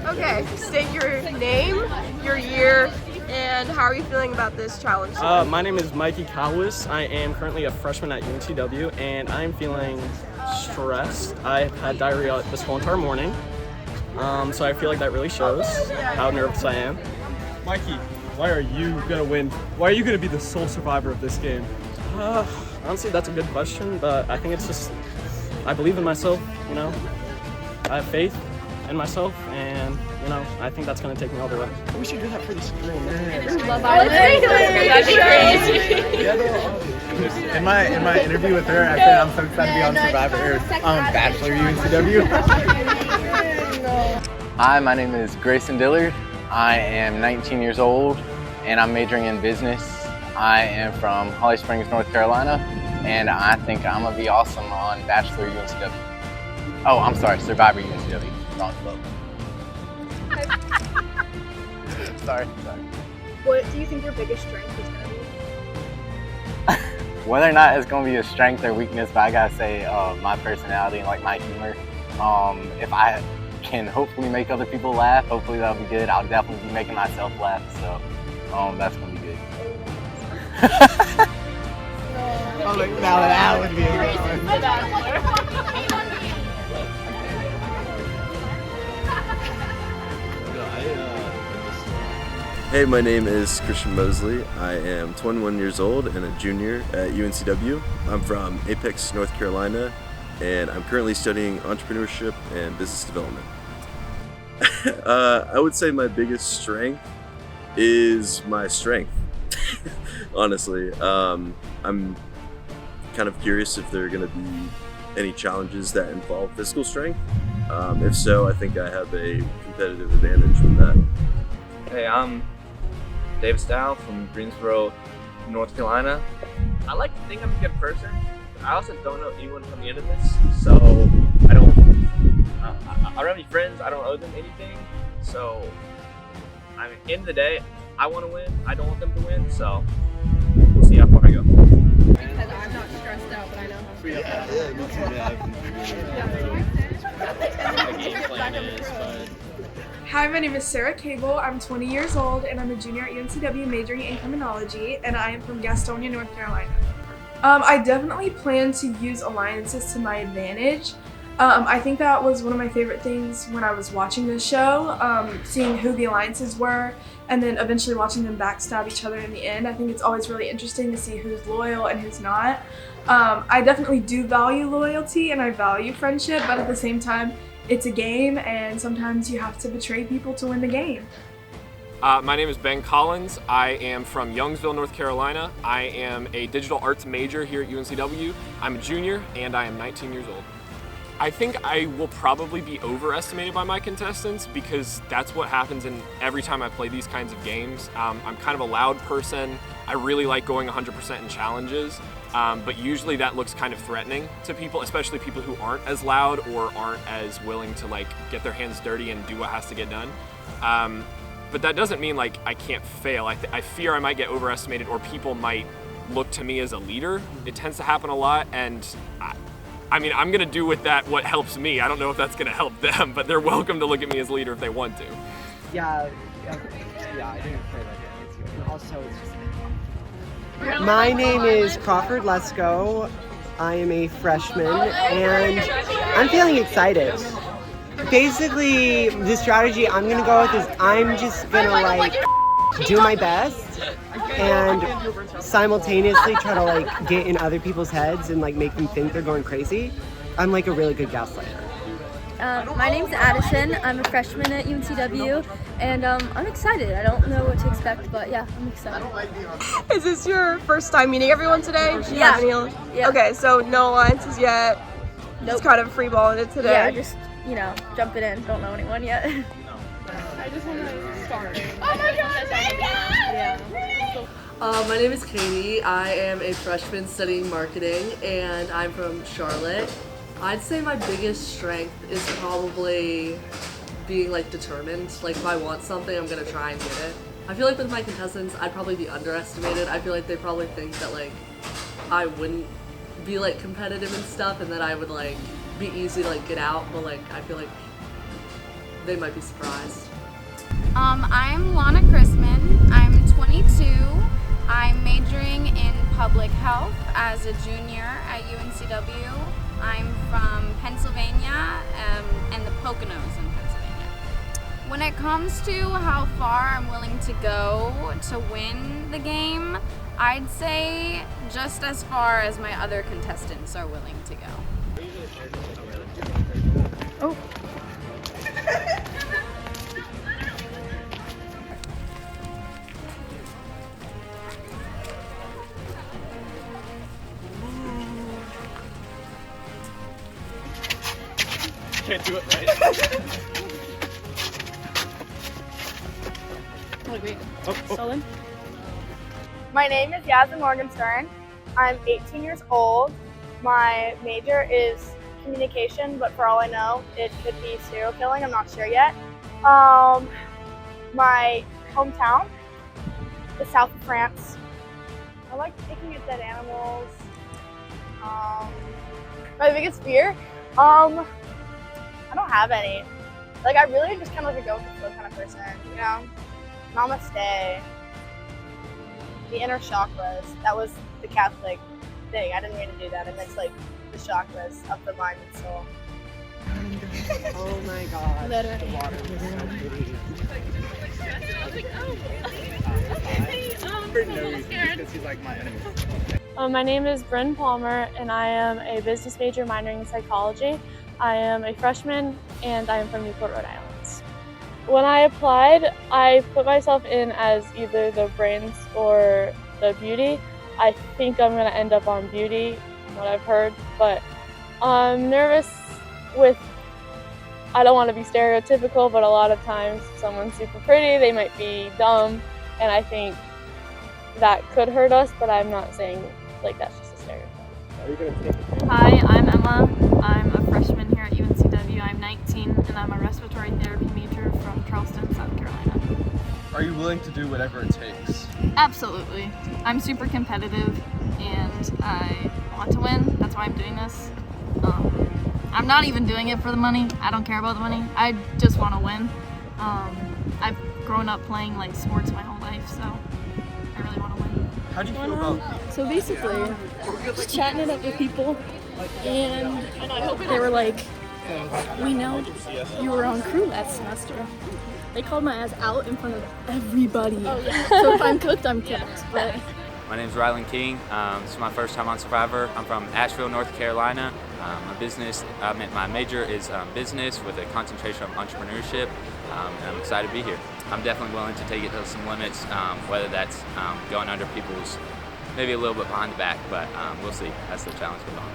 Okay, state your name, your year, and how are you feeling about this challenge? My name is Mikey Cowlis. I am currently a freshman at UNCW, and I'm feeling stressed. I've had diarrhea this whole entire morning, so I feel like that really shows how nervous I am. Mikey, why are you gonna win? Why are you gonna be the sole survivor of this game? Honestly, that's a good question, but I think it's just, I believe in myself, you know? I have faith in myself, and, you know, I think that's going to take me all the way. We should do that for the screen. That'd be crazy. In my interview with her, I said I'm so excited to be on Survivor, Bachelor UNCW. Hi, my name is Grayson Dillard. I am 19 years old, and I'm majoring in business. I am from Holly Springs, North Carolina, and I think I'm going to be awesome on Bachelor UNCW. Oh, I'm sorry, Survivor UNCW. Wrong club. Sorry. What do you think your biggest strength is going to be? Whether or not it's going to be a strength or weakness, but I got to say my personality and like my humor. If I can hopefully make other people laugh, hopefully that'll be good. I'll definitely be making myself laugh, so that's going to be good. Oh, look, now that would be a good one. Hey, my name is Christian Mosley. I am 21 years old and a junior at UNCW. I'm from Apex, North Carolina, and I'm currently studying entrepreneurship and business development. I would say my biggest strength is my strength, honestly. I'm kind of curious if there are going to be any challenges that involve physical strength. If so, I think I have a competitive advantage from that. Hey, I'm David Style from Greensboro, North Carolina. I like to think I'm a good person. I also don't know anyone coming into this, so I don't have any friends. I don't owe them anything. So, I mean, end of the day, I want to win. I don't want them to win. So, we'll see how far I go. Because I'm not stressed out, but I know how to Hi, my name is Sarah Cable. I'm 20 years old and I'm a junior at UNCW majoring in criminology, and I am from Gastonia, North Carolina. I definitely plan to use alliances to my advantage. I think that was one of my favorite things when I was watching this show, seeing who the alliances were and then eventually watching them backstab each other in the end. I think it's always really interesting to see who's loyal and who's not. I definitely do value loyalty and I value friendship, but at the same time, it's a game and sometimes you have to betray people to win the game. My name is Ben Collins. I am from Youngsville, North Carolina. I am a digital arts major here at UNCW. I'm a junior and I am 19 years old. I think I will probably be overestimated by my contestants because that's what happens in every time I play these kinds of games. I'm kind of a loud person. I really like going 100% in challenges, but usually that looks kind of threatening to people, especially people who aren't as loud or aren't as willing to like get their hands dirty and do what has to get done. But that doesn't mean like I can't fail. I fear I might get overestimated or people might look to me as a leader. It tends to happen a lot, and I mean, I'm gonna do with that what helps me. I don't know if that's gonna help them, but they're welcome to look at me as leader if they want to. Yeah, I didn't play that game. Also, it's just... My name is Crawford Lesko. I am a freshman, and I'm feeling excited. Basically, the strategy I'm gonna go with is I'm just gonna like do my best and simultaneously try to like get in other people's heads and like make them think they're going crazy. I'm like a really good gaslighter. My name's Addison. I'm a freshman at UNCW, and I'm excited. I don't know what to expect, but yeah, I'm excited. Is this your first time meeting everyone today? Yeah. Yeah. Okay, so no alliances yet. Nope. Just kind of freeballing it today. Yeah, just, you know, jumping in. Don't know anyone yet. I just want to start. Oh my god, Yeah. My name is Katie. I am a freshman studying marketing, and I'm from Charlotte. I'd say my biggest strength is probably being like determined. Like if I want something, I'm gonna try and get it. I feel like with my contestants, I'd probably be underestimated. I feel like they probably think that like I wouldn't be like competitive and stuff, and that I would like be easy to like get out. But like I feel like they might be surprised. I'm Lana Chrisman. I'm 22. I'm majoring in public health as a junior at UNCW. I'm from Pennsylvania and the Poconos in Pennsylvania. When it comes to how far I'm willing to go to win the game, I'd say just as far as my other contestants are willing to go. Oh. Can't do it right. Wait. Oh. My name is Yasmin Morgenstern. I'm 18 years old. My major is communication, but for all I know, it could be serial killing. I'm not sure yet. My hometown, the south of France. I like picking at dead animals. My biggest fear, I don't have any. Like, I really just kind of like a go with the flow kind of person, you know? Namaste. The inner chakras. That was the Catholic thing. I didn't mean to do that. I meant like the chakras of the mind and soul. Oh my god. Literally. The water was so pretty. For no reason, because he's like my enemy. My name is Bryn Palmer, and I am a business major minoring in psychology. I am a freshman, and I am from Newport, Rhode Island. When I applied, I put myself in as either the brains or the beauty. I think I'm going to end up on beauty, from what I've heard, but I'm nervous with, I don't want to be stereotypical, but a lot of times if someone's super pretty, they might be dumb, and I think that could hurt us, but I'm not saying like that's just a stereotype. Are you gonna take it? Hi, I'm Emma. I'm a freshman here at UNCW. I'm 19 and I'm a respiratory therapy major from Charleston, South Carolina. Are you willing to do whatever it takes? Absolutely. I'm super competitive and I want to win. That's why I'm doing this. I'm not even doing it for the money. I don't care about the money. I just want to win. I've grown up playing like sports my whole life, so I really want to win. How do you feel about? So basically, just chatting it up with people, and they were like, "We know you were on crew last semester." They called my ass out in front of everybody. Oh, yeah. So if I'm cooked, I'm cooked. But my name's Rylan King. This is my first time on Survivor. I'm from Asheville, North Carolina. My major is business with a concentration on entrepreneurship, and I'm excited to be here. I'm definitely willing to take it to some limits, whether that's going under people's, maybe a little bit behind the back, but we'll see as the challenge goes on.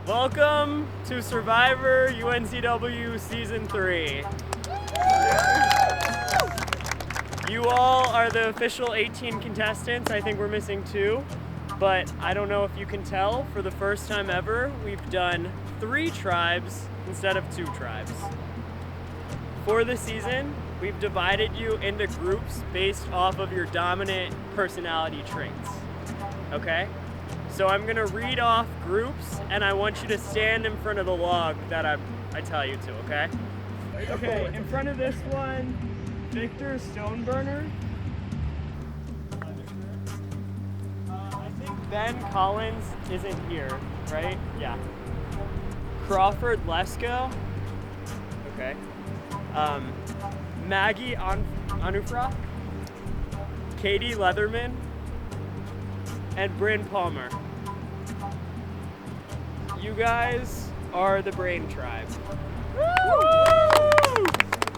Welcome to Survivor UNCW Season 3. You all are the official 18 contestants. I think we're missing 2, but I don't know if you can tell, for the first time ever, we've done 3 tribes instead of 2 tribes. For the season, we've divided you into groups based off of your dominant personality traits, okay? So I'm gonna read off groups, and I want you to stand in front of the log that I tell you to, okay? Okay, in front of this one, Victor Stoneburner. I think Ben Collins isn't here, right? Yeah. Crawford Lesko. Okay. Maggie Anufra. Katie Leatherman. And Bryn Palmer. You guys are the Brain Tribe. Woo! Okay,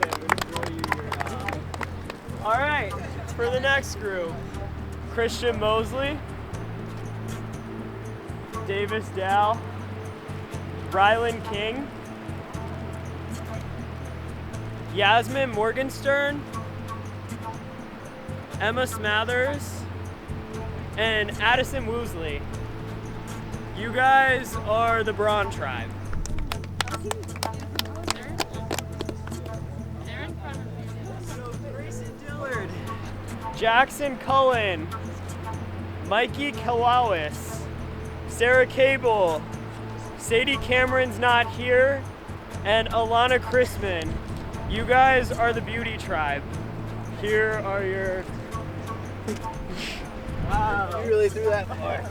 I'm gonna throw you your, all right, for the next group, Christian Mosley, Davis Dow, Rylan King, Yasmin Morgenstern, Emma Smathers, and Addison Woosley. You guys are the Braun tribe. So Grayson Dillard, Jackson Cullen, Mikey Kalawis, Sarah Cable, Sadie Cameron's not here, and Alana Chrisman. You guys are the beauty tribe. Here are your... Wow. You really threw that far.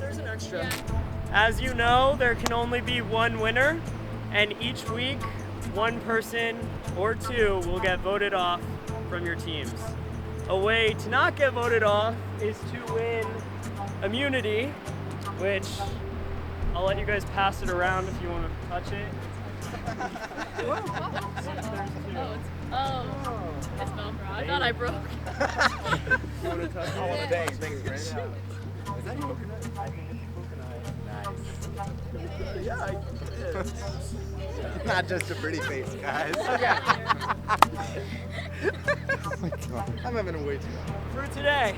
There's an extra. As you know, there can only be one winner, and each week, one person or two will get voted off from your teams. A way to not get voted off is to win immunity, which I'll let you guys pass it around if you want to touch it. It's Velcro. I thought I broke. You want to touch it? I want to bang. Thanks, right? Is that coconut? I think it's coconut. Nice. Yeah, not just a pretty face, guys. Oh my God. I'm having a way too long. For today,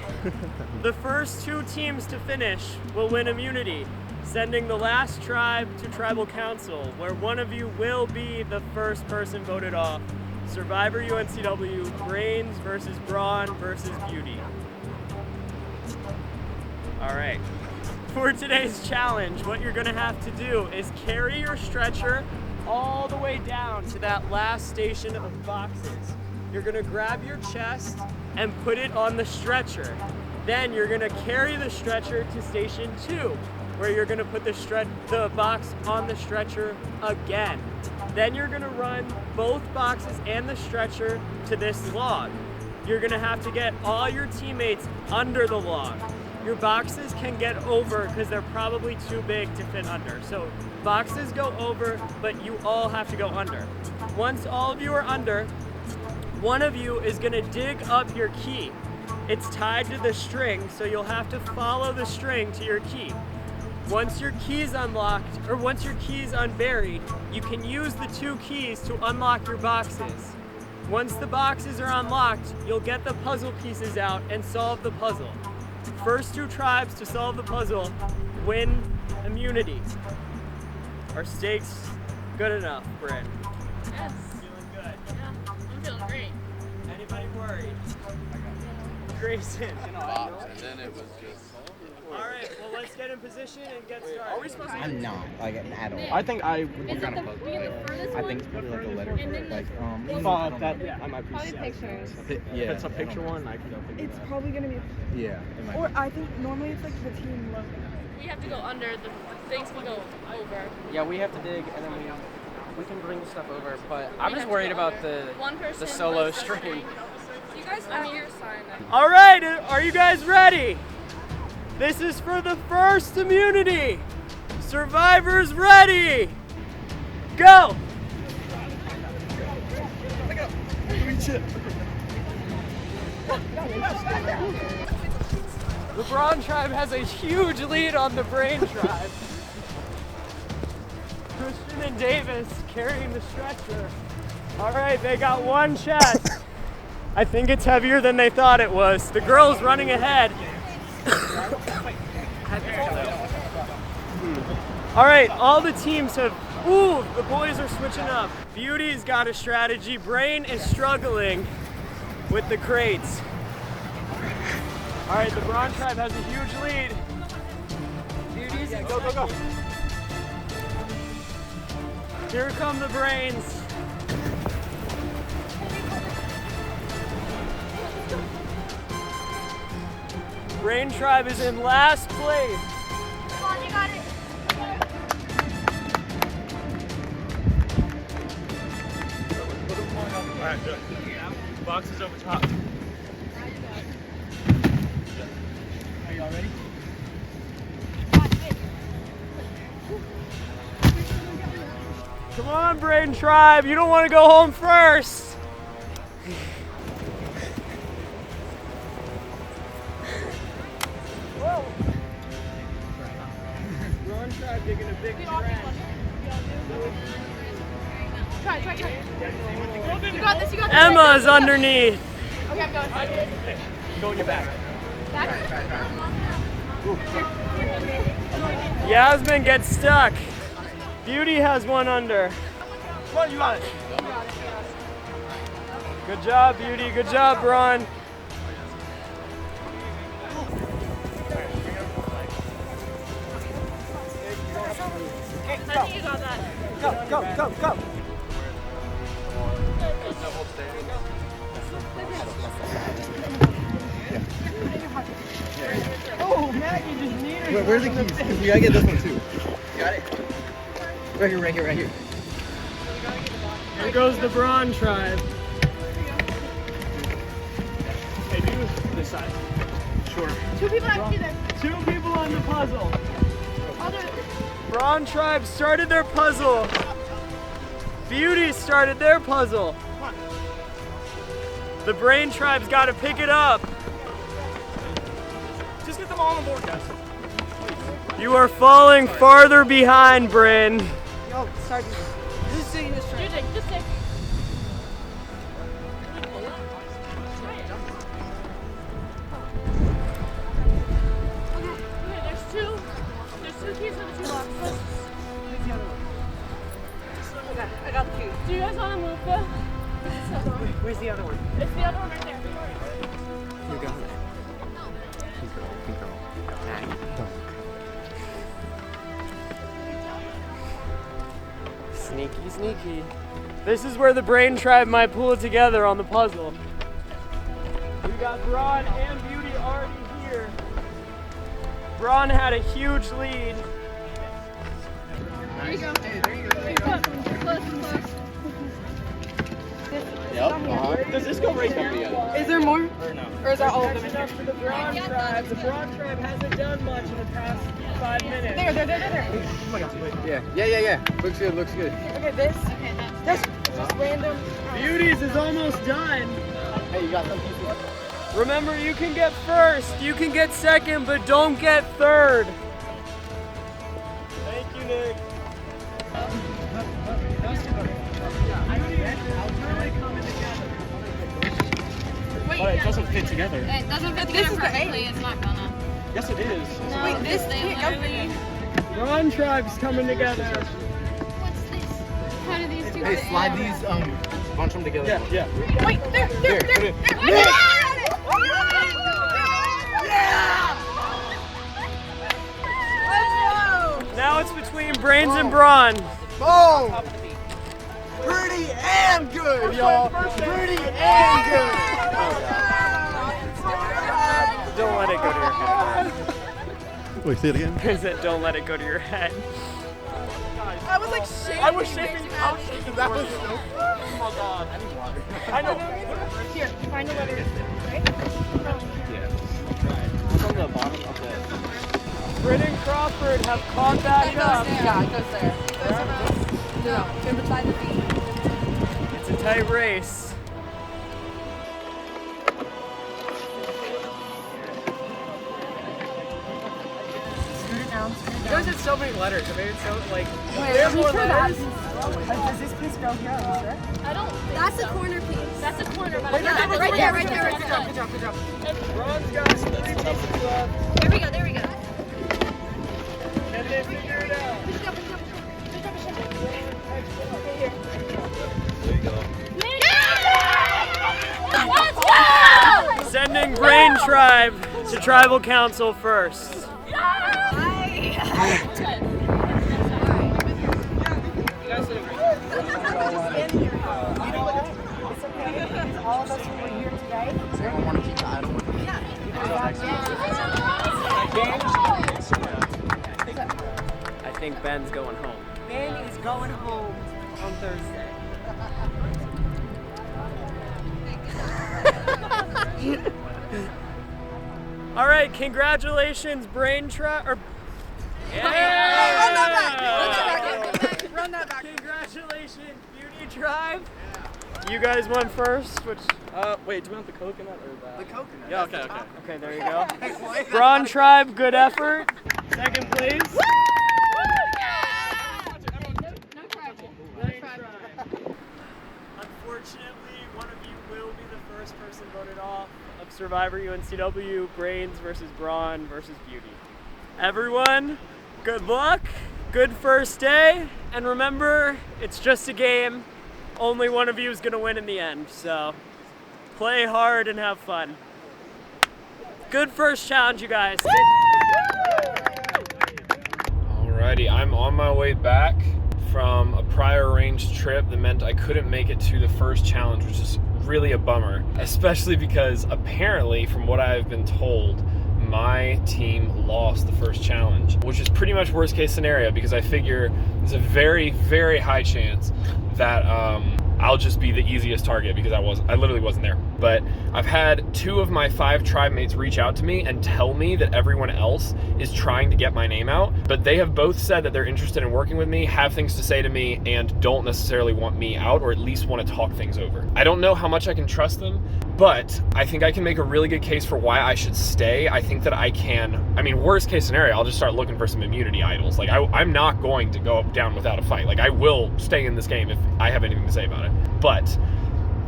the first two teams to finish will win immunity, sending the last tribe to tribal council, where one of you will be the first person voted off. Survivor UNCW, brains versus brawn versus beauty. All right. For today's challenge, what you're gonna have to do is carry your stretcher all the way down to that last station of boxes. You're gonna grab your chest and put it on the stretcher. Then you're gonna carry the stretcher to station 2, where you're gonna put the box on the stretcher again. Then you're gonna run both boxes and the stretcher to this log. You're gonna have to get all your teammates under the log. Your boxes can get over because they're probably too big to fit under. So boxes go over, but you all have to go under. Once all of you are under, one of you is gonna dig up your key. It's tied to the string, so you'll have to follow the string to your key. Once your key's unlocked, or once your key's unburied, you can use the 2 keys to unlock your boxes. Once the boxes are unlocked, you'll get the puzzle pieces out and solve the puzzle. First 2 tribes to solve the puzzle win immunity. Are stakes good enough, Bryn? Yes. Feeling good? Yeah, I'm feeling great. Anybody worried? Grayson. And then it was just... All right, well, let's get in position and get started. I'm not like at all. I think I would What kind of puzzle? I think it's probably like a letter for it. Like I might be. Probably pictures. If it's a picture one, I can go pick It's it up. probably gonna be. Yeah. It might Or be. I think normally it's like the team logo. We have to go under, the things can go over. Yeah, we have to dig, and then we can bring the stuff over. But I'm We just have worried to go about under. One person the solo puts the string. You guys have your sign. All right, are you guys ready? This is for the first immunity. Survivors ready. Go. The Braun tribe has a huge lead on the Brain tribe. Christian and Davis carrying the stretcher. All right, they got one chest. I think it's heavier than they thought it was. The girl's running ahead. All right, all the teams have, ooh, the boys are switching up. Beauty's got a strategy. Brain is struggling with the crates. All right, the Braun tribe has a huge lead. Beauty's in go, go, go. Here come the Brains. Brain tribe is in last place. Come on, you got it. All right, good. Boxes over top. Are y'all ready? Come on, Brain tribe. You don't want to go home first. Braun tribe digging a big trench. Try. You got this, Emma's underneath. Okay, I'm going. Go in your back. Yasmin gets stuck. Beauty has one under. Come on, you got it. Good job, Beauty. Good job, Braun. I think you got that. Go. Oh, Maggie just needed. Where's the keys? Because we gotta get this one too. Got it. Right here. Here goes the Braun tribe. Hey, do this side. Sure. Two people have to do this. Two people on the puzzle. I'll do it. Braun tribe started their puzzle. Beauty started their puzzle. The Brain tribe's got to pick it up. Just get them all on the board, guys. You are falling farther behind, Bryn. Yo, start. Just sing this track. Just take. Okay, there's two keys for the two boxes. Okay, I got the key. Do you guys want to move the? Where's the other one? It's the other one right there. You got it. Sneaky. This is where the Brain tribe might pull it together on the puzzle. We got Braun and Beauty already here. Braun had a huge lead. There you go. Close. Yep. Does this go right here? Is there more? Or no? Or is that all of them? That's enough for the Braun tribe. The Braun tribe hasn't done much in the past 5 minutes. There. Oh my gosh, wait. Yeah. Looks good. Okay, this. Just random. Beauty's is almost done. Hey, you got some pieces? Remember, you can get first, you can get second, but don't get third. Thank you, Nick. But it doesn't fit together. It doesn't fit together perfectly. It's not gonna. Yes, it is. No, Wait, this they can't go literally. Braun tribe's coming together. What's this? How do these two Hey, fit slide together? these, bunch them together. Yeah. Wait, there. Put it. Now it's between Brains and Braun. Boom! Pretty and good, y'all. Pretty and good. Don't let it go to your head. Wait, say it again. I said, don't let it go to your head. I was like shaking. I was shaking. That was so. Oh my god. I know. Here, find a letter. Right? It's on the bottom of the. Bryn and Crawford have caught back up. Yeah, it goes there. No, turn beside the feet. It's a tight race. You guys had so many letters. I made it so like. Wait, are we sure Does this piece go here? Are you sure? I don't think That's so. a corner piece. That's a corner, but Right I there, right there. Good job. Braun's got 3 pieces left. There we go. Can they figure it out? There you go. Let's go! Sending Brain Tribe to Tribal Council first. All of us who were here today. I think Ben's going home. Ben is going home on Thursday. All right, congratulations, Brain Tribe. Run that back. Congratulations, Beauty Tribe. You guys went first, which, Wait, do we want the coconut or The coconut. Yeah, okay. okay, there you go. Braun Tribe, good effort. Second place. Survivor UNCW, brains versus brawn versus beauty. Everyone, good luck, good first day, and remember, it's just a game. Only one of you is gonna win in the end, so play hard and have fun. Good first challenge, you guys. Alrighty, I'm on my way back from a prior arranged trip that meant I couldn't make it to the first challenge, which is really a bummer, especially because apparently, from what I've been told, my team lost the first challenge, which is pretty much worst case scenario because I figure there's a very, very high chance that I'll just be the easiest target because I literally wasn't there. But I've had 2 of my 5 tribe mates reach out to me and tell me that everyone else is trying to get my name out, but they have both said that they're interested in working with me, have things to say to me, and don't necessarily want me out, or at least want to talk things over. I don't know how much I can trust them, but I think I can make a really good case for why I should stay. I think that I can, I mean, worst case scenario, I'll just start looking for some immunity idols. Like, I'm not going to go down without a fight. Like, I will stay in this game if I have anything to say about it. But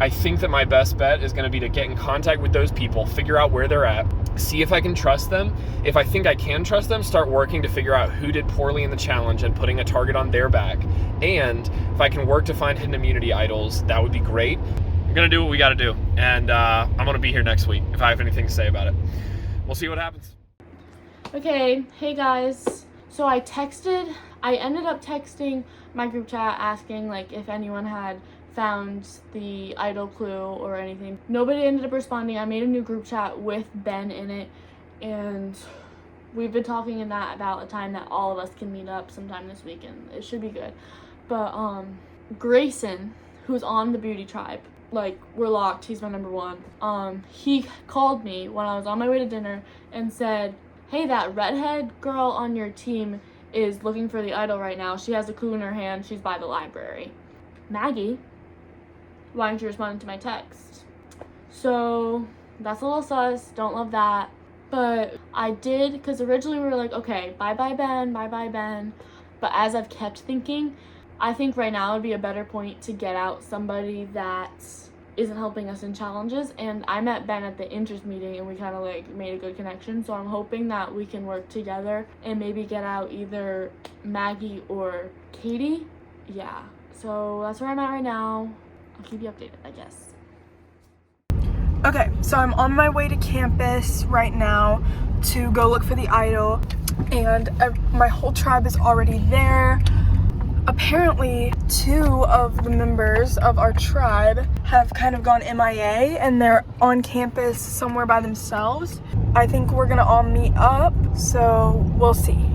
I think that my best bet is going to be to get in contact with those people, figure out where they're at, see if I can trust them. If I think I can trust them, start working to figure out who did poorly in the challenge and putting a target on their back. And if I can work to find hidden immunity idols, that would be great. We're going to do what we got to do. And I'm going to be here next week if I have anything to say about it. We'll see what happens. Okay, hey guys. So I ended up texting my group chat asking like if anyone had found the idol clue or anything. Nobody ended up responding. I made a new group chat with Ben in it, and we've been talking in that about a time that all of us can meet up sometime this weekend. It should be good. But Grayson, who's on the beauty tribe, like, we're locked, he's my number 1. He called me when I was on my way to dinner and said, hey, that redhead girl on your team is looking for the idol right now. She has a clue in her hand. She's by the library. Maggie, why aren't you responding to my text? So that's a little sus. Don't love that. But I did, because originally we were like, okay, bye-bye Ben, bye-bye Ben. But as I've kept thinking, I think right now would be a better point to get out somebody that isn't helping us in challenges. And I met Ben at the interest meeting and we kind of like made a good connection. So I'm hoping that we can work together and maybe get out either Maggie or Katie. Yeah, so that's where I'm at right now. I'll keep you updated, I guess. Okay, so I'm on my way to campus right now to go look for the idol, and my whole tribe is already there. Apparently, 2 of the members of our tribe have kind of gone MIA and they're on campus somewhere by themselves. I think we're gonna all meet up, so we'll see.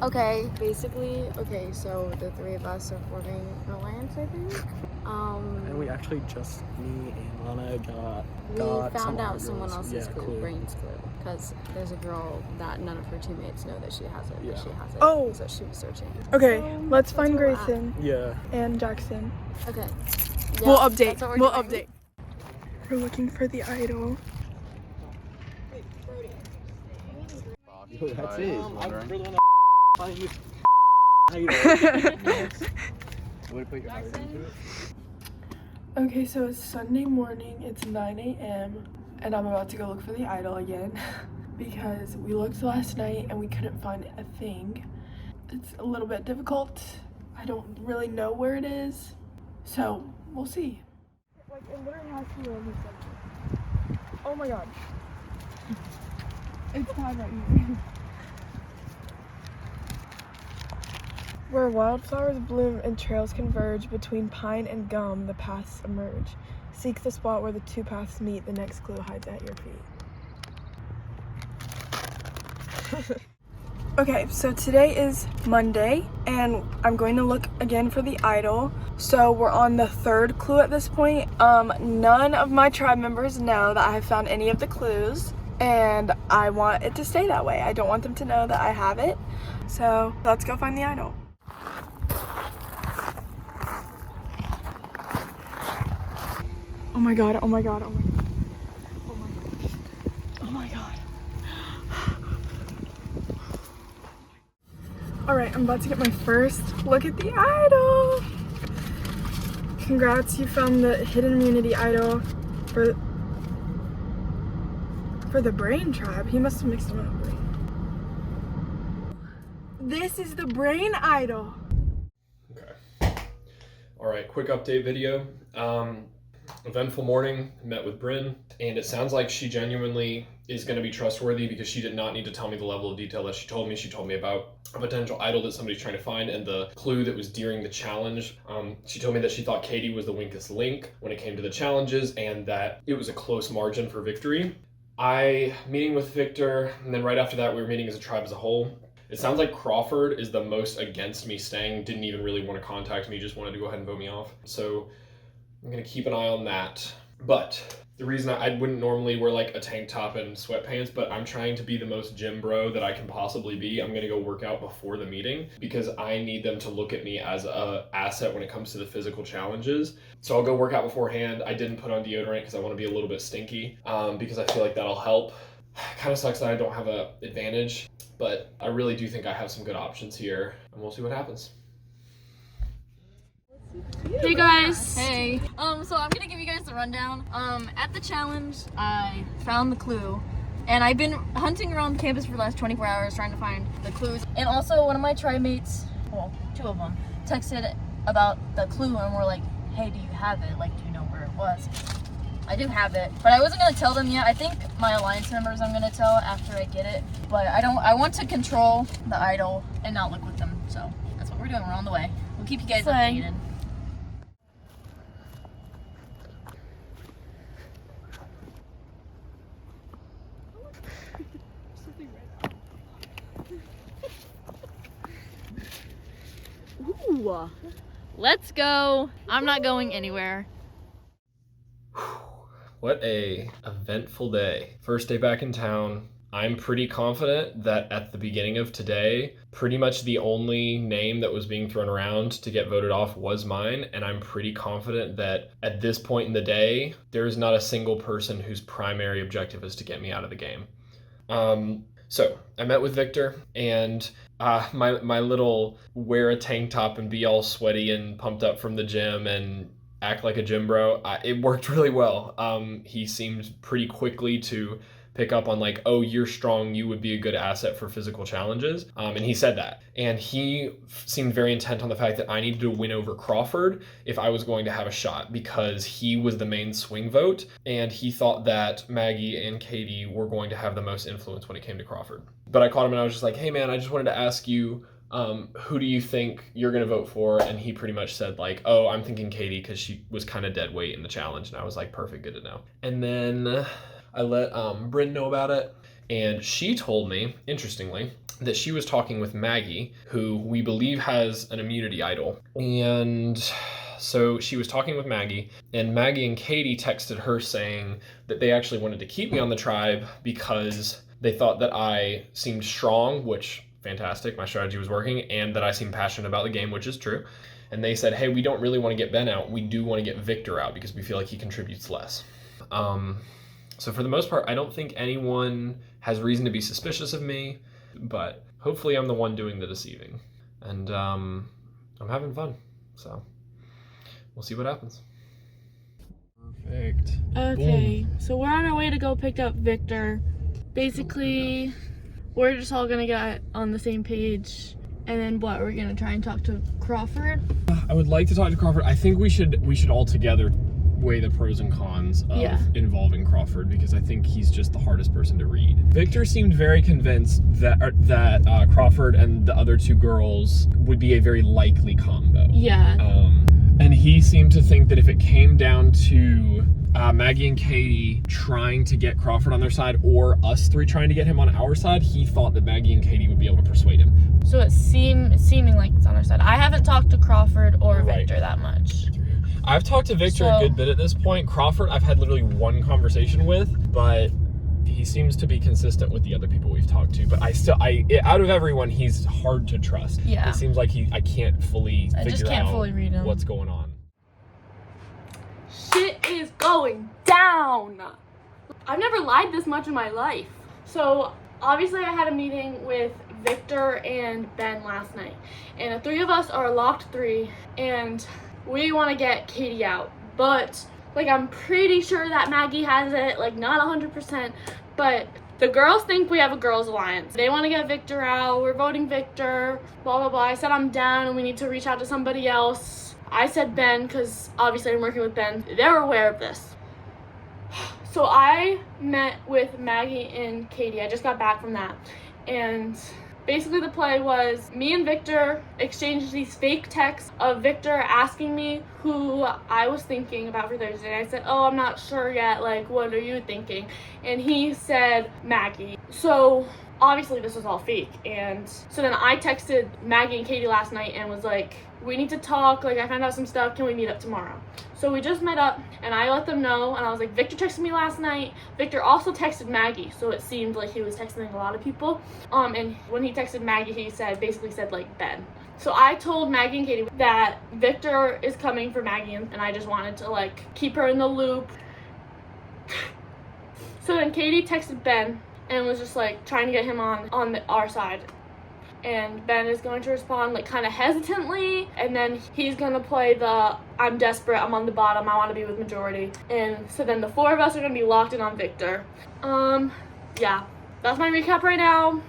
Okay, basically, so the 3 of us are forming an alliance, I think. And we actually just, me and Lana got we found out someone girls. else's Yeah, clue, brains clue, because there's a girl that none of her teammates know that she has it, Yeah. but she has it. Oh. So she was searching. Okay, So, let's that's find where we're at. Grayson Yeah. and Jackson. Okay. We'll Yeah, update. that's what we're We'll doing. update. We're looking for the idol. That's it. Okay, so it's Sunday morning, it's 9 a.m. and I'm about to go look for the idol again because we looked last night and we couldn't find a thing. It's a little bit difficult. I don't really know where it is, so we'll see. Like, it literally has to be over something. Oh my god. It's tied right here. Where wildflowers bloom and trails converge between pine and gum, the paths emerge. Seek the spot where the 2 paths meet, the next clue hides at your feet. Okay, so today is Monday, and I'm going to look again for the idol. So we're on the 3rd clue at this point. None of my tribe members know that I have found any of the clues, and I want it to stay that way. I don't want them to know that I have it. So let's go find the idol. Oh my god, oh my god, oh my god. Oh my god. Oh my god. Alright, I'm about to get my first look at the idol. Congrats, you found the hidden immunity idol for For the brain tribe, he must have mixed them up. This is the brain idol. Okay. All right, quick update video. Eventful morning, met with Bryn, and it sounds like she genuinely is going to be trustworthy because she did not need to tell me the level of detail that she told me. She told me about a potential idol that somebody's trying to find and the clue that was during the challenge. She told me that she thought Katie was the weakest link when it came to the challenges and that it was a close margin for victory. Meeting with Victor, and then right after that we were meeting as a tribe as a whole. It sounds like Crawford is the most against me staying, didn't even really want to contact me, just wanted to go ahead and vote me off. So I'm gonna keep an eye on that. But the reason I wouldn't normally wear like a tank top and sweatpants, but I'm trying to be the most gym bro that I can possibly be. I'm gonna go work out before the meeting because I need them to look at me as an asset when it comes to the physical challenges. So I'll go work out beforehand. I didn't put on deodorant because I want to be a little bit stinky because I feel like that'll help. Kind of sucks that I don't have an advantage, but I really do think I have some good options here, and we'll see what happens. Hey guys! Hey! So I'm gonna give you guys the rundown. At the challenge, I found the clue, and I've been hunting around campus for the last 24 hours trying to find the clues. And also, one of my tribe mates, well, two of them, texted about the clue and were like, hey, do you have it? Like, do you know where it was? I do have it, but I wasn't gonna tell them yet. I think my alliance members I'm gonna tell after I get it, but I want to control the idol and not look with them, so that's what we're doing. We're on the way. We'll keep you guys updated. Ooh, let's go. I'm not going anywhere. What a eventful day. First day back in town. I'm pretty confident that at the beginning of today, pretty much the only name that was being thrown around to get voted off was mine, and I'm pretty confident that at this point in the day, there is not a single person whose primary objective is to get me out of the game. So I met with Victor, and my little wear a tank top and be all sweaty and pumped up from the gym and act like a gym bro, it worked really well. He seemed pretty quickly to pick up on like, oh, you're strong, you would be a good asset for physical challenges. And he said that. And he seemed very intent on the fact that I needed to win over Crawford if I was going to have a shot, because he was the main swing vote, and he thought that Maggie and Katie were going to have the most influence when it came to Crawford. But I caught him and I was just like, hey man, I just wanted to ask you, who do you think you're gonna vote for? And he pretty much said like, oh, I'm thinking Katie because she was kind of dead weight in the challenge. And I was like, perfect, good to know. And then I let Bryn know about it, and she told me, interestingly, that she was talking with Maggie, who we believe has an immunity idol. And so she was talking with Maggie, and Maggie and Katie texted her saying that they actually wanted to keep me on the tribe because they thought that I seemed strong, which fantastic, my strategy was working, and that I seem passionate about the game, which is true. And they said, hey, we don't really want to get Ben out, we do want to get Victor out because we feel like he contributes less. So for the most part, I don't think anyone has reason to be suspicious of me, but hopefully I'm the one doing the deceiving. And I'm having fun, so we'll see what happens. Perfect. Okay, so we're on our way to go pick up Victor. Basically, we're just all gonna get on the same page, and then what? We're gonna try and talk to Crawford. I would like to talk to Crawford. I think we should all together weigh the pros and cons of involving Crawford, because I think he's just the hardest person to read. Victor seemed very convinced that Crawford and the other two girls would be a very likely combo. Yeah. And he seemed to think that if it came down to Maggie and Katie trying to get Crawford on their side, or us three trying to get him on our side, he thought that Maggie and Katie would be able to persuade him. So it's seeming like it's on our side. I haven't talked to Crawford or Victor that much. I've talked to Victor a good bit at this point. Crawford, I've had literally one conversation with, but he seems to be consistent with the other people we've talked to. But out of everyone, he's hard to trust. Yeah. It seems like I can't fully figure out read him. What's going on. Shit is going down. I've never lied this much in my life. So obviously I had a meeting with Victor and Ben last night, and the three of us are a locked three, and we want to get Katie out, but like I'm pretty sure that Maggie has it, like not 100%, But the girls think we have a girls' alliance. They want to get Victor out. We're voting Victor, blah, blah, blah. I said I'm down and we need to reach out to somebody else. I said Ben because obviously I'm working with Ben. They're aware of this. So I met with Maggie and Katie. I just got back from that. And basically the play was me and Victor exchanged these fake texts of Victor asking me who I was thinking about for Thursday. I said, oh, I'm not sure yet, like, what are you thinking? And he said Maggie. So obviously this was all fake. And so then I texted Maggie and Katie last night and was like, we need to talk, like I found out some stuff, can we meet up tomorrow? So we just met up and I let them know and I was like, Victor texted me last night. Victor also texted Maggie, so it seemed like he was texting a lot of people. And when he texted Maggie, he basically said like Ben. So I told Maggie and Katie that Victor is coming for Maggie and I just wanted to like keep her in the loop. So then Katie texted Ben and was just like trying to get him on our side. And Ben is going to respond like kind of hesitantly, and then he's going to play the I'm desperate, I'm on the bottom, I want to be with majority. And so then the four of us are going to be locked in on Victor. Yeah, that's my recap right now.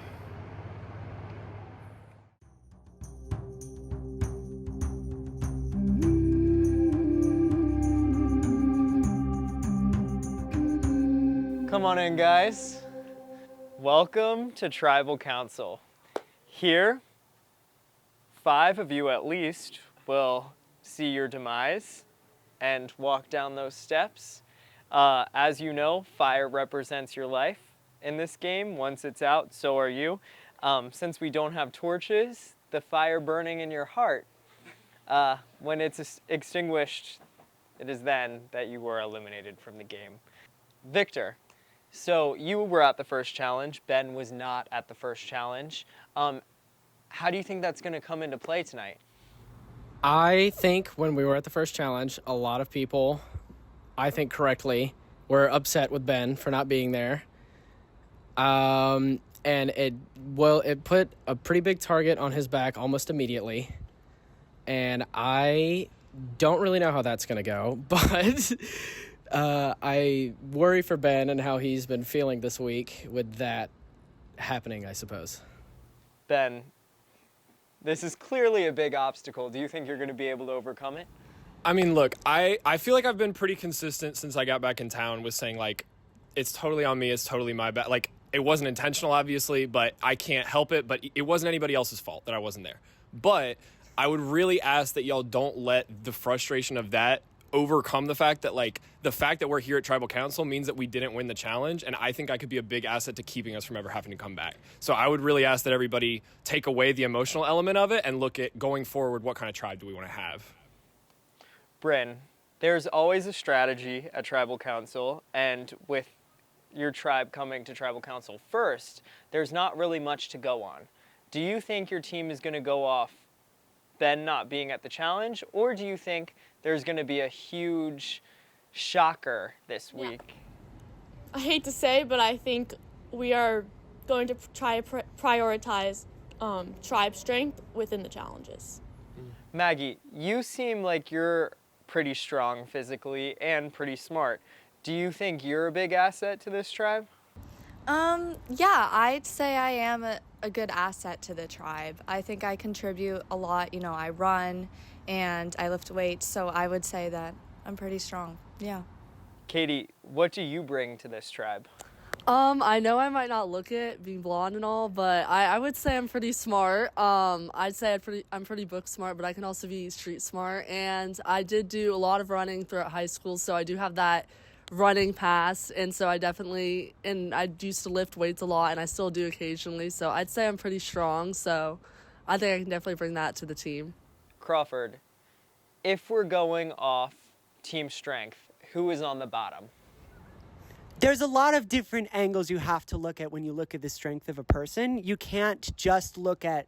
Come on in, guys. Welcome to Tribal Council. Here, 5 of you at least will see your demise and walk down those steps. As you know, fire represents your life in this game. Once it's out, so are you. Since we don't have torches, the fire burning in your heart, when it's extinguished, it is then that you were eliminated from the game. Victor, so you were at the first challenge. Ben was not at the first challenge. How do you think that's going to come into play tonight? I think when we were at the first challenge, a lot of people, I think correctly, were upset with Ben for not being there. And it put a pretty big target on his back almost immediately. And I don't really know how that's going to go, but I worry for Ben and how he's been feeling this week with that happening, I suppose. Ben, this is clearly a big obstacle. Do you think you're going to be able to overcome it? I mean, look, I feel like I've been pretty consistent since I got back in town with saying, like, it's totally on me, it's totally my bad. Like, it wasn't intentional, obviously, but I can't help it. But it wasn't anybody else's fault that I wasn't there. But I would really ask that y'all don't let the frustration of that overcome the fact that, like, the fact that we're here at Tribal Council means that we didn't win the challenge, and I think I could be a big asset to keeping us from ever having to come back. So I would really ask that everybody take away the emotional element of it and look at going forward, what kind of tribe do we want to have? Bryn, there's always a strategy at Tribal Council, and with your tribe coming to Tribal Council first, there's not really much to go on. Do you think your team is going to go off Ben not being at the challenge, or do you think there's going to be a huge shocker this week? I hate to say, but I think we are going to try to prioritize tribe strength within the challenges. Maggie, you seem like you're pretty strong physically and pretty smart. Do you think you're a big asset to this tribe? Yeah, I'd say I am a good asset to the tribe. I think I contribute a lot. You know, I run and I lift weights, so I would say that I'm pretty strong. Yeah. Katie, what do you bring to this tribe? I know I might not look it, being blonde and all, but I would say I'm pretty smart. I'd say I'm pretty book smart, but I can also be street smart. And I did do a lot of running throughout high school, so I do have that running pass. And so I used to lift weights a lot, and I still do occasionally. So I'd say I'm pretty strong. So I think I can definitely bring that to the team. Crawford, if we're going off team strength, who is on the bottom? There's a lot of different angles you have to look at when you look at the strength of a person. You can't just look at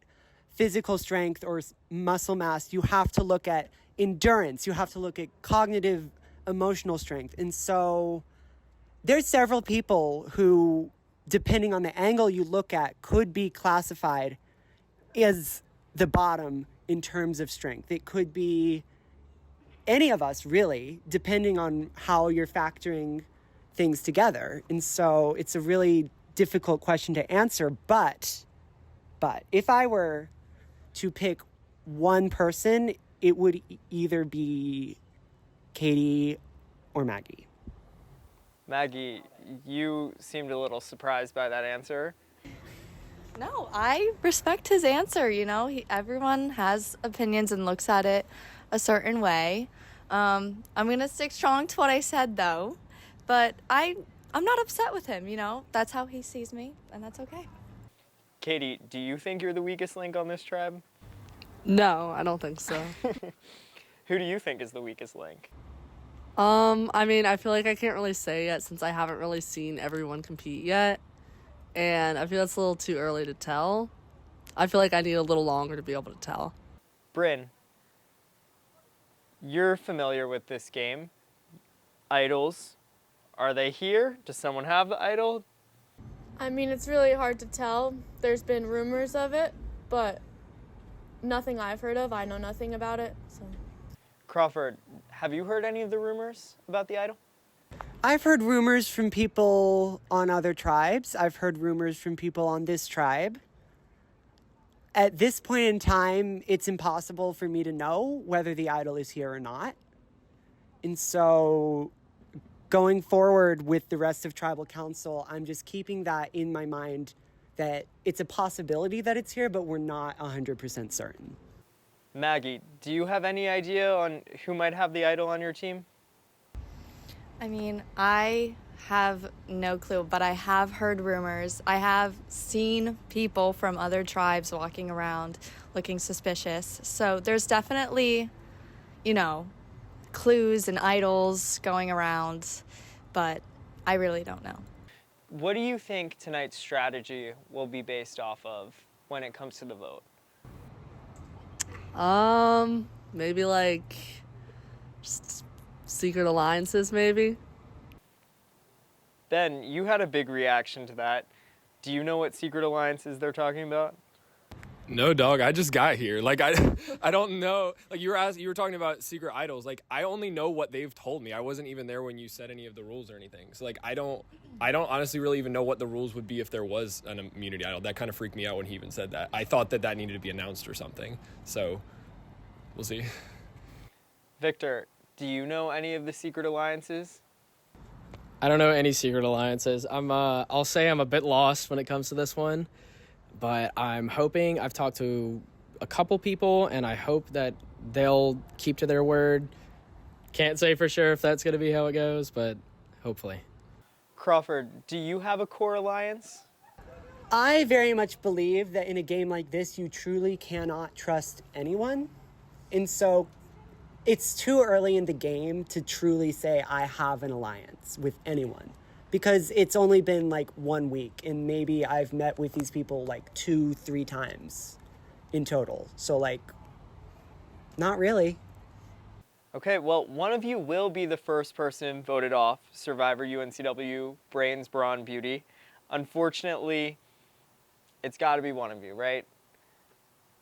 physical strength or muscle mass. You have to look at endurance. You have to look at cognitive, emotional strength. And so there's several people who, depending on the angle you look at, could be classified as the bottom in terms of strength. It could be any of us, really, depending on how you're factoring things together. And so it's a really difficult question to answer. But if I were to pick one person, it would either be Katie or Maggie. Maggie, you seemed a little surprised by that answer. No, I respect his answer. You know, everyone has opinions and looks at it a certain way. I'm going to stick strong to what I said, though. But I'm not upset with him, you know. That's how he sees me, and that's okay. Katie, do you think you're the weakest link on this tribe? No, I don't think so. Who do you think is the weakest link? I mean, I feel like I can't really say yet since I haven't really seen everyone compete yet. And I feel it's a little too early to tell. I feel like I need a little longer to be able to tell. Bryn, you're familiar with this game. Idols, are they here? Does someone have the idol? I mean, it's really hard to tell. There's been rumors of it, but nothing I've heard of. I know nothing about it. So. Crawford, have you heard any of the rumors about the idol? I've heard rumors from people on other tribes. I've heard rumors from people on this tribe. At this point in time, it's impossible for me to know whether the idol is here or not. And so going forward with the rest of tribal council, I'm just keeping that in my mind that it's a possibility that it's here, but we're not 100% certain. Maggie, do you have any idea on who might have the idol on your team? I mean, I have no clue, but I have heard rumors. I have seen people from other tribes walking around looking suspicious. So there's definitely, you know, clues and idols going around, but I really don't know. What do you think tonight's strategy will be based off of when it comes to the vote? Maybe like secret alliances, maybe. Ben, you had a big reaction to that. Do you know what secret alliances they're talking about? No, dog. I just got here. Like I don't know. Like you were talking about secret idols. Like I only know what they've told me. I wasn't even there when you said any of the rules or anything. So like I don't honestly really even know what the rules would be if there was an immunity idol. That kind of freaked me out when he even said that. I thought that needed to be announced or something. So we'll see. Victor, do you know any of the secret alliances? I don't know any secret alliances. I'll say I'm a bit lost when it comes to this one, but I'm hoping. I've talked to a couple people, and I hope that they'll keep to their word. Can't say for sure if that's going to be how it goes, but hopefully. Crawford, do you have a core alliance? I very much believe that in a game like this, you truly cannot trust anyone. And so it's too early in the game to truly say I have an alliance with anyone, because it's only been like 1 week and maybe I've met with these people like 2-3 times in total. So like, not really. Okay, well, one of you will be the first person voted off Survivor UNCW Brains, Brawn, Beauty. Unfortunately, it's got to be one of you, right?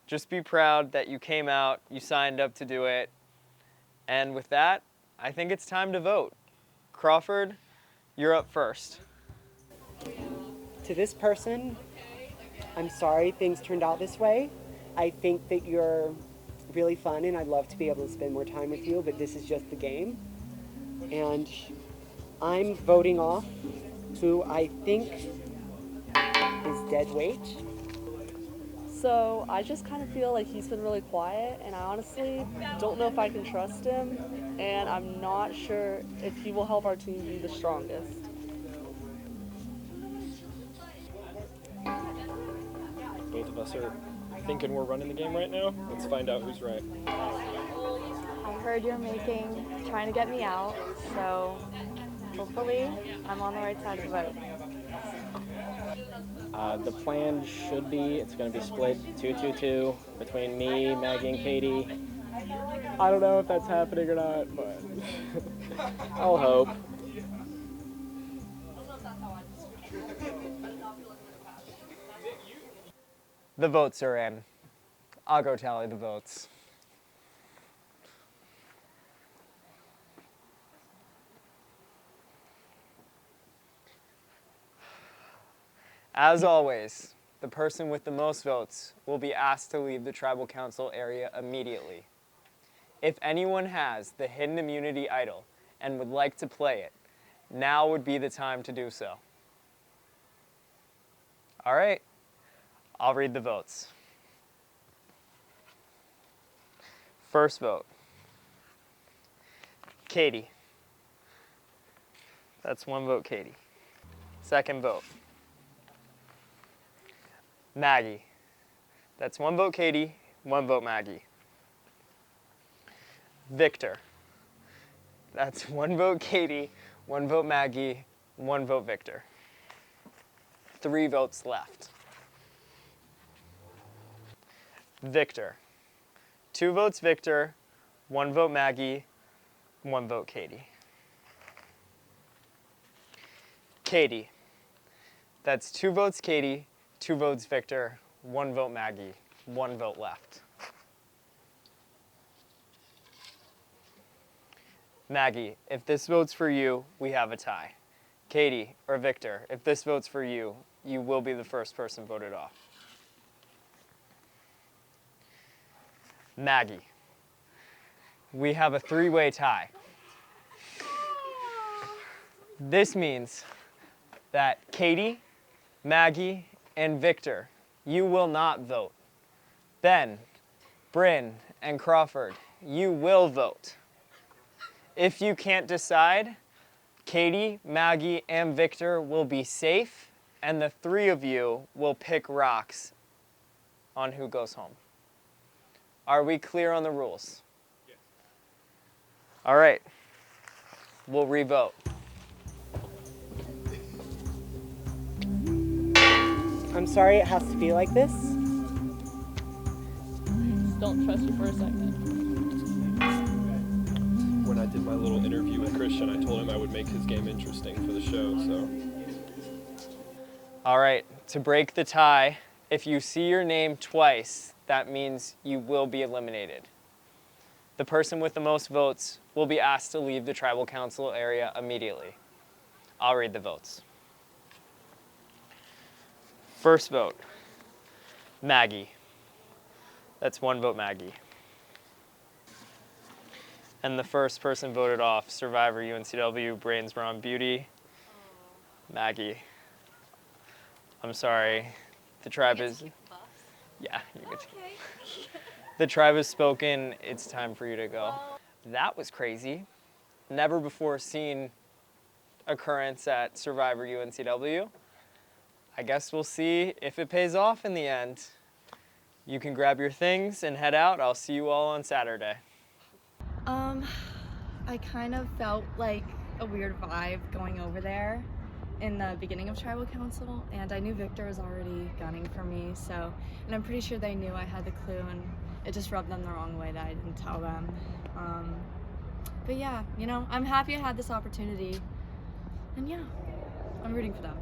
Just be proud that you came out, you signed up to do it. And with that, I think it's time to vote. Crawford, you're up first. To this person, I'm sorry things turned out this way. I think that you're really fun and I'd love to be able to spend more time with you, but this is just the game. And I'm voting off who I think is dead weight. So I just kind of feel like he's been really quiet, and I honestly don't know if I can trust him, and I'm not sure if he will help our team be the strongest. Both of us are thinking we're running the game right now. Let's find out who's right. I heard you're trying to get me out, so hopefully I'm on the right side of the vote. The plan should be, it's going to be split 2-2-2 between me, Maggie, and Katie. I don't know if that's happening or not, but I'll hope. The votes are in. I'll go tally the votes. As always, the person with the most votes will be asked to leave the tribal council area immediately. If anyone has the hidden immunity idol and would like to play it, now would be the time to do so. All right, I'll read the votes. First vote, Katie. That's 1 vote, Katie. Second vote, Maggie. That's 1 vote, Katie, 1 vote, Maggie. Victor. That's 1 vote, Katie, 1 vote, Maggie, 1 vote, Victor. 3 votes left. Victor. 2 votes, Victor, 1 vote, Maggie, 1 vote, Katie. Katie. That's 2 votes, Katie, 2 votes, Victor, 1 vote, Maggie, 1 vote left. Maggie, if this vote's for you, we have a tie. Katie, or Victor, if this vote's for you, you will be the first person voted off. Maggie, we have a 3-way tie. This means that Katie, Maggie, and Victor, you will not vote. Ben, Bryn, and Crawford, you will vote. If you can't decide, Katie, Maggie, and Victor will be safe, and the 3 of you will pick rocks on who goes home. Are we clear on the rules? Yes. All right, we'll re-vote. I'm sorry it has to be like this. Just don't trust you for a second. When I did my little interview with Christian, I told him I would make his game interesting for the show, so. All right, to break the tie, if you see your name twice, that means you will be eliminated. The person with the most votes will be asked to leave the tribal council area immediately. I'll read the votes. First vote, Maggie. That's 1 vote, Maggie. And the first person voted off, Survivor UNCW, Brains Brawn Beauty, Maggie. I'm sorry, the tribe is, yeah, you're good. Okay. The tribe has spoken, it's time for you to go. That was crazy. Never before seen occurrence at Survivor UNCW. I guess we'll see if it pays off in the end. You can grab your things and head out. I'll see you all on Saturday. I kind of felt like a weird vibe going over there in the beginning of tribal council, and I knew Victor was already gunning for me, so, and I'm pretty sure they knew I had the clue, and it just rubbed them the wrong way that I didn't tell them. But yeah, you know, I'm happy I had this opportunity, and yeah, I'm rooting for them.